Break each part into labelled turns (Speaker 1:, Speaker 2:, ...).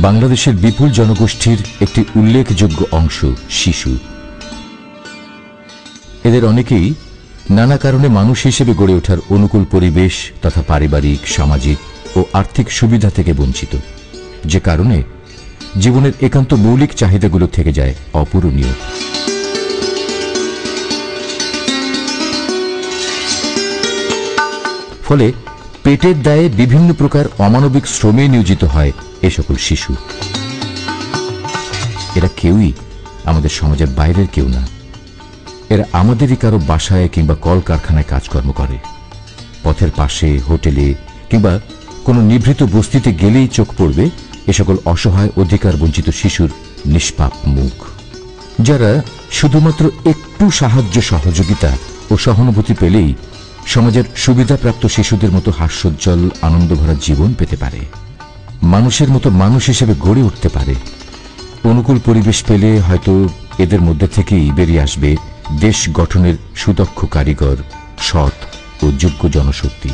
Speaker 1: বাংলাদেশের বিপুল জনগোষ্ঠীর একটি উল্লেখযোগ্য অংশ শিশু। এদের অনেকেই নানা কারণে মানুষ হিসেবে গড়ে ওঠার অনুকূল পরিবেশ তথা পারিবারিক, সামাজিক ও আর্থিক সুবিধা থেকে বঞ্চিত, যে কারণে জীবনের একান্ত মৌলিক চাহিদাগুলো থেকে যায় অপূরণীয়। ফলে পেটের দায়ে বিভিন্ন প্রকার অমানবিক শ্রমে নিয়োজিত হয় এ সকল শিশু। এরা কেউই আমাদের সমাজের বাইরের কেউ না, এরা আমাদেরই কারো বাসায় কিংবা কলকারখানায় কাজকর্ম করে। পথের পাশে, হোটেলে কিংবা কোনো নিভৃত বস্তিতে গেলেই চোখ পড়বে এ সকল অসহায় অধিকার বঞ্চিত শিশুর নিষ্পাপ মুখ, যারা শুধুমাত্র একটু সাহায্য, সহযোগিতা ও সহানুভূতি পেলেই সমাজের সুবিধাপ্রাপ্ত শিশুদের মতো হাস্যোজ্জ্বল, আনন্দভরা জীবন পেতে পারে, মানুষের মতো মানুষ হিসেবে গড়ে উঠতে পারে। অনুকূল পরিবেশ পেলে হয়তো এদের মধ্যে থেকেই বেরিয়ে আসবে দেশ গঠনের সুদক্ষ কারিগর, সৎ ও যোগ্য জনশক্তি।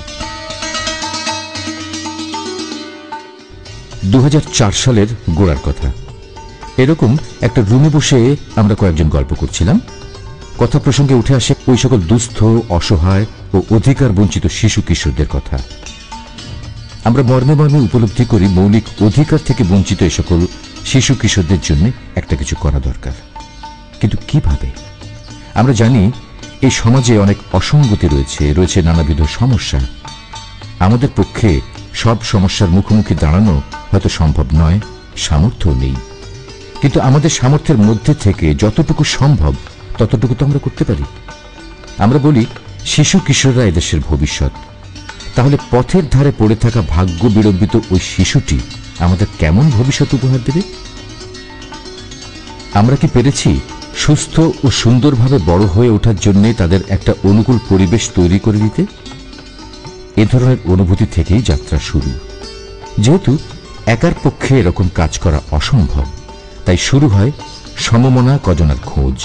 Speaker 1: 2004 সালের গোড়ার কথা। এরকম একটা রুমে বসে আমরা কয়েকজন গল্প করছিলাম। কথা প্রসঙ্গে উঠে আসে ওই সকল দুস্থ, অসহায় ও অধিকার বঞ্চিত শিশু কিশোরদের কথা। আমরা মর্মে মর্মে উপলব্ধি করি মৌলিক অধিকার থেকে বঞ্চিত এ সকল শিশু কিশোরদের জন্য একটা কিছু করা দরকার। কিন্তু কিভাবে? আমরা জানি এই সমাজে অনেক অসঙ্গতি রয়েছে নানাবিধ সমস্যা। আমাদের পক্ষে সব সমস্যার মুখোমুখি দাঁড়ানো হয়তো সম্ভব নয়, সামর্থ্য নেই, কিন্তু আমাদের সামর্থ্যের মধ্যে থেকে যতটুকু সম্ভব ততটুকু তো আমরা করতে পারি। আমরা বলি শিশু কিশোররা এদেশের ভবিষ্যৎ। তাহলে পথের ধারে পড়ে থাকা ভাগ্য বিড়ম্বিত ওই শিশুটি আমাদের কেমন ভবিষ্যৎ উপহার দেবে? আমরা কি পেরেছি সুস্থ ও সুন্দরভাবে বড় হয়ে ওঠার জন্য তাদের একটা অনুকূল পরিবেশ তৈরি করে দিতে? এ ধরনের অনুভূতি থেকেই যাত্রা শুরু। যেহেতু একার পক্ষে এরকম কাজ করা অসম্ভব, তাই শুরু হয় সমমনা কজনার খোঁজ।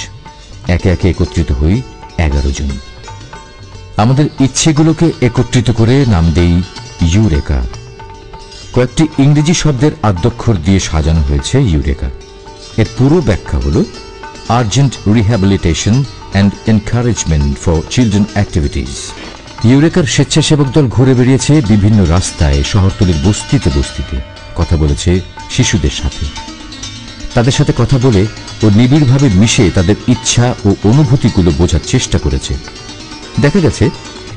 Speaker 1: একে একে একত্রিত হই 11 জন। আমাদের ইচ্ছেগুলোকে একত্রিত করে নাম দেই ইউরেকা। কয়েকটি ইংরেজি শব্দের আদ্যক্ষর দিয়ে সাজানো হয়েছে ইউরেকা। এর পুরো ব্যাখ্যা হল urgent rehabilitation and encouragement for children activities. ইউরেকার স্বেচ্ছাসেবক দল ঘুরে বেরিয়েছে বিভিন্ন রাস্তায়, শহরতলির বস্তিতে বস্তিতে, কথা বলেছে শিশুদের সাথে। তাদের সাথে কথা বলে ও নিবিড়ভাবে মিশে তাদের ইচ্ছা ও অনুভূতিগুলো বোঝার চেষ্টা করেছে। দেখা গেছে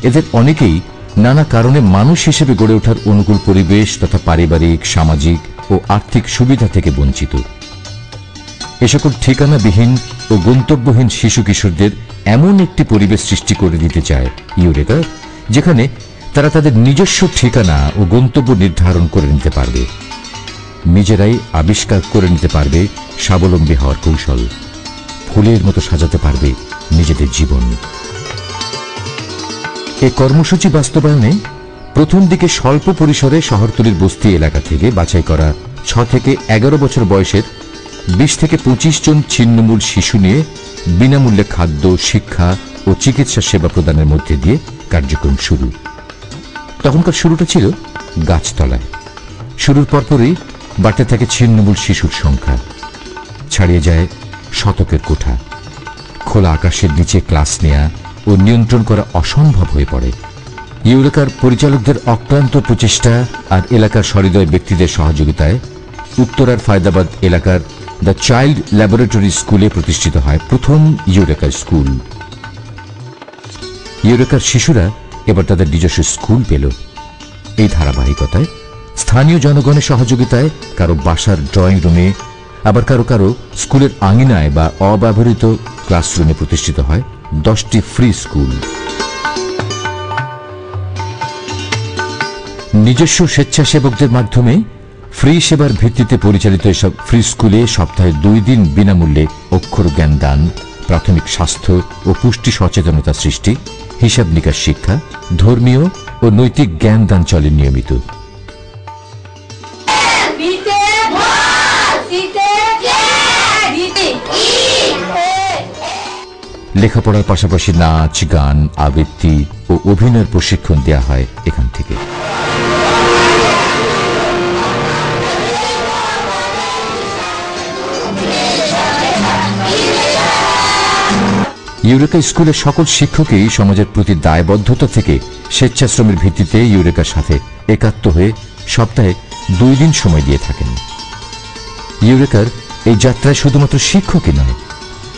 Speaker 1: এদের অনেকেই নানা কারণে মানুষ হিসেবে গড়ে ওঠার অনুকূল পরিবেশ তথা পারিবারিক, সামাজিক ও আর্থিক সুবিধা থেকে বঞ্চিত। এ সকল ঠিকানাবিহীন ও গন্তব্যহীন শিশু কিশোরদের এমন একটি পরিবেশ সৃষ্টি করে দিতে চায় ইউরেকা, যেখানে তারা তাদের নিজস্ব ঠিকানা ও গন্তব্য নির্ধারণ করে নিতে পারবে, নিজেরাই আবিষ্কার করে নিতে পারবে স্বাবলম্বী হওয়ার কৌশল, ফুলের মতো সাজাতে পারবে নিজেদের জীবন। এই কর্মসূচি বাস্তবায়নে প্রথম দিকে স্বল্প পরিসরে শহরতলির বস্তি এলাকা থেকে বাছাই করা 6 থেকে 11 বছর বয়সের 20 থেকে 25 জন ছিন্নমূল শিশু নিয়ে বিনামূল্যে খাদ্য, শিক্ষা ও চিকিৎসা সেবা প্রদানের মধ্যে দিয়ে কার্যক্রম শুরু। তখনকার শুরুটা ছিল গাছতলায়। শুরুর পরপরই বাড়তে থাকে ছিন্নমূল শিশুর সংখ্যা, ছাড়িয়ে যায় শতকের কোঠা। খোলা আকাশের নিচে ক্লাস নেয়া ও নিয়ন্ত্রণ করা অসম্ভব হয়ে পড়ে। ইউরেকার পরিচালকদের অক্লান্ত প্রচেষ্টা আর এলাকার সহৃদয় ব্যক্তিদের সহযোগিতায় উত্তরার ফায়দাবাদ এলাকার দ্য চাইল্ড ল্যাবরেটরি স্কুলে প্রতিষ্ঠিত হয় প্রথম ইউরেকা স্কুল। ইউরেকার শিশুরা এবার তাদের নিজস্ব স্কুল পেল। এই ধারাবাহিকতায় স্থানীয় জনগণের সহযোগিতায় কারো বাসার ড্রয়িং রুমে, আবার কারো কারো স্কুলের আঙিনায় বা অব্যবহৃত ক্লাসরুমে প্রতিষ্ঠিত হয় 10টি ফ্রি স্কুল। নিজস্ব স্বেচ্ছাসেবকদের মাধ্যমে ফ্রি সেবার ভিত্তিতে পরিচালিত এসব ফ্রি স্কুলে সপ্তাহে 2 দিন বিনামূল্যে অক্ষর জ্ঞান দান, প্রাথমিক স্বাস্থ্য ও পুষ্টি সচেতনতা সৃষ্টি, হিসাব নিকাশ শিক্ষা, ধর্মীয় ও নৈতিক জ্ঞান দান চলে নিয়মিত। লেখাপড়ার পাশাপাশি নাচ, গান, আবৃত্তি ও অভিনয়ের প্রশিক্ষণ দেয়া হয় এখান থেকে। ইউরেকা স্কুলের সকল শিক্ষকই সমাজের প্রতি দায়বদ্ধতা থেকে স্বেচ্ছাশ্রমের ভিত্তিতে ইউরেকার সাথে একাত্ম হয়ে সপ্তাহে 2 দিন সময় দিয়ে থাকেন। ইউরেকার এই যাত্রায় শুধুমাত্র শিক্ষকই নয়,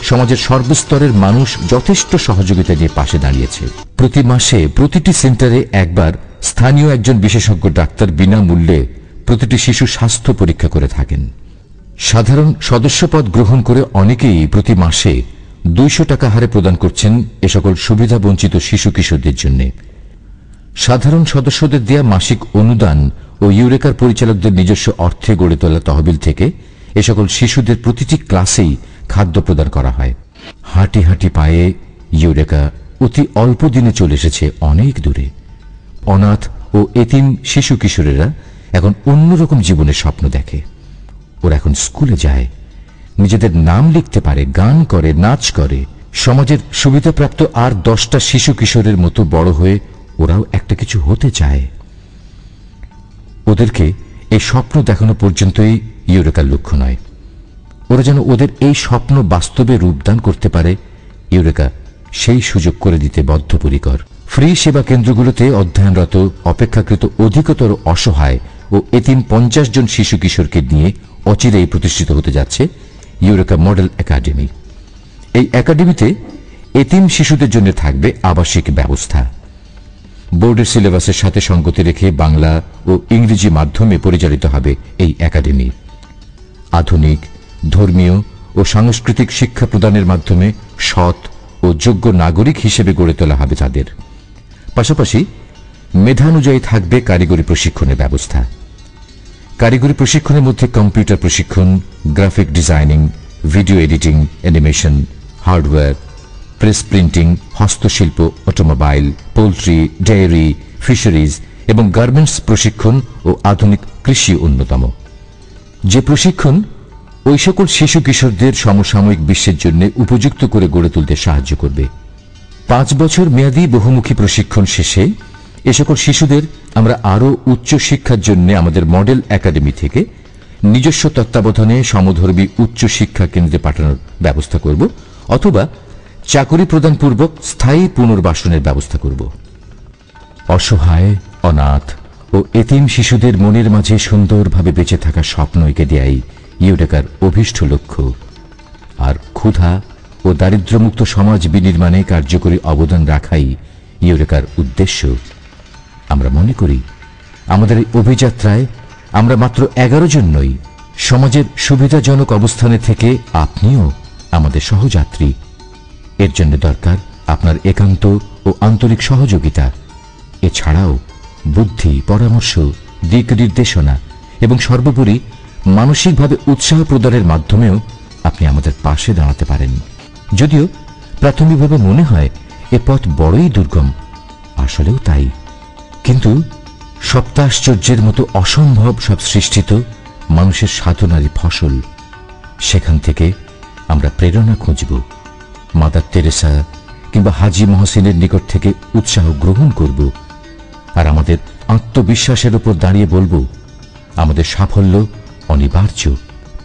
Speaker 1: সমাজের সর্বস্তরের মানুষ যথেষ্ট সহযোগিতা দিয়ে পাশে দাঁড়িয়েছে। প্রতি মাসে প্রতিটি সেন্টারে একবার স্থানীয় একজন বিশেষজ্ঞ ডাক্তার বিনামূল্যে প্রতিটি শিশু স্বাস্থ্য পরীক্ষা করে থাকেন। সাধারণ সদস্যপদ গ্রহণ করে অনেকেই প্রতি মাসে 200 টাকা হারে প্রদান করছেন এ সকল সুবিধা বঞ্চিত শিশু কিশোরদের জন্য। সাধারণ সদস্যদের দেয়া মাসিক অনুদান ও ইউরেকার পরিচালকদের নিজস্ব অর্থে গড়ে তোলা তহবিল থেকে এ সকল শিশুদের প্রতিটি ক্লাসেই খাদ্য প্রদান করা হয়। হাঁটি হাঁটি পায়ে ইউরেকা অতি অল্প দিনে চলে এসেছে অনেক দূরে। অনাথ ও এতিম শিশু কিশোরেরা এখন অন্যরকম জীবনের স্বপ্ন দেখে। ওরা এখন স্কুলে যায়, নিজেদের নাম লিখতে পারে, গান করে, নাচ করে। সমাজের সুবিধাপ্রাপ্ত আর 10টা শিশু কিশোরের মতো বড় হয়ে ওরাও একটা কিছু হতে চায়। ওদেরকে এই স্বপ্ন দেখানো পর্যন্তই ইউরেকার লক্ষ্য নয়। ওরা যেন ওদের এই স্বপ্ন বাস্তবে রূপদান করতে পারে, ইউরেকা সেই সুযোগ করে দিতে বদ্ধপরিকর। ফ্রি সেবা কেন্দ্রগুলোতে অধ্যয়নরত অপেক্ষাকৃত অধিকতর অসহায় ও এতিম 50 জন শিশু কিশোরকে নিয়ে অচিরেই প্রতিষ্ঠিত হতে যাচ্ছে ইউরেকা মডেল একাডেমি। এই একাডেমিতে এতিম শিশুদের জন্য থাকবে আবাসিক ব্যবস্থা। বোর্ডের সিলেবাসের সাথে সঙ্গতি রেখে বাংলা ও ইংরেজি মাধ্যমে পরিচালিত হবে এই একাডেমি। আধুনিক, ধর্মীয় ও সাংস্কৃতিক শিক্ষা প্রদানের মাধ্যমে সৎ ও যোগ্য নাগরিক হিসেবে গড়ে তোলা হবে তাদের। পাশাপাশি মেধানুযায়ী থাকবে কারিগরি প্রশিক্ষণের ব্যবস্থা। কারিগরি প্রশিক্ষণের মধ্যে কম্পিউটার প্রশিক্ষণ, graphic designing, video editing, animation, hardware, press printing, হস্তশিল্প, অটোমোবাইল, পোল্ট্রি, ডেয়ারি, ফিশারিজ এবং গার্মেন্টস প্রশিক্ষণ ও আধুনিক কৃষি অন্যতম। যে প্রশিক্ষণ ওই সকল শিশু কিশোরদের সমসাময়িক বিশ্বের জন্য উপযুক্ত করে গড়ে তুলতে সাহায্য করবে। 5 বছর মেয়াদী বহুমুখী প্রশিক্ষণ শেষে এ সকল শিশুদের আমরা আরও উচ্চ শিক্ষার জন্য আমাদের মডেল একাডেমি থেকে নিজস্ব তত্ত্বাবধানে সমধর্মী উচ্চ শিক্ষা কেন্দ্রে পাঠানোর ব্যবস্থা করব, অথবা চাকরি প্রদানপূর্বক স্থায়ী পুনর্বাসনের ব্যবস্থা করব। অসহায়, অনাথ ও এতিম শিশুদের মনের মাঝে সুন্দরভাবে বেঁচে থাকার স্বপ্ন এঁকে দেয়াই ইউরেকার অভীষ্ট লক্ষ্য। আর ক্ষুধা ও দারিদ্র্যমুক্ত সমাজ বিনির্মাণে কার্যকরী অবদান রাখাই ইউরেকার উদ্দেশ্য। আমরা মনে করি আমাদের এই অভিযাত্রায় আমরা মাত্র 11 জন নই, সমাজের সুবিধাজনক অবস্থানে থেকে আপনিও আমাদের সহযাত্রী। এর জন্য দরকার আপনার একান্ত ও আন্তরিক সহযোগিতা। এছাড়াও বুদ্ধি, পরামর্শ, দিক নির্দেশনা এবং সর্বোপরি মানসিকভাবে উৎসাহ প্রদানের মাধ্যমেও আপনি আমাদের পাশে দাঁড়াতে পারেন। যদিও প্রাথমিকভাবে মনে হয় এ পথ বড়ই দুর্গম, আসলেও তাই, কিন্তু সপ্তাশ্চর্যের মতো অসম্ভব সব সৃষ্টি তো মানুষের সাধনারই ফসল। সেখান থেকে আমরা প্রেরণা খুঁজব, মাদার তেরেসা কিংবা হাজী মহসিনের নিকট থেকে উৎসাহ গ্রহণ করব, আর আমাদের আত্মবিশ্বাসের উপর দাঁড়িয়ে বলবো আমাদের সাফল্য অনিবার্য,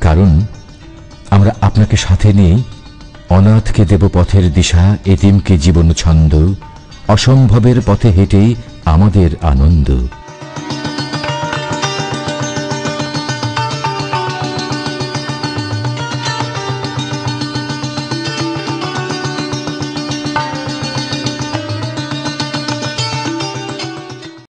Speaker 1: কারণ আমরা আপনাকে সাথে নিয়ে অনাথকে দেব পথের দিশা, এতিমকে জীবন ছন্দ, অসম্ভবের পথে হেঁটেই আমাদের আনন্দ।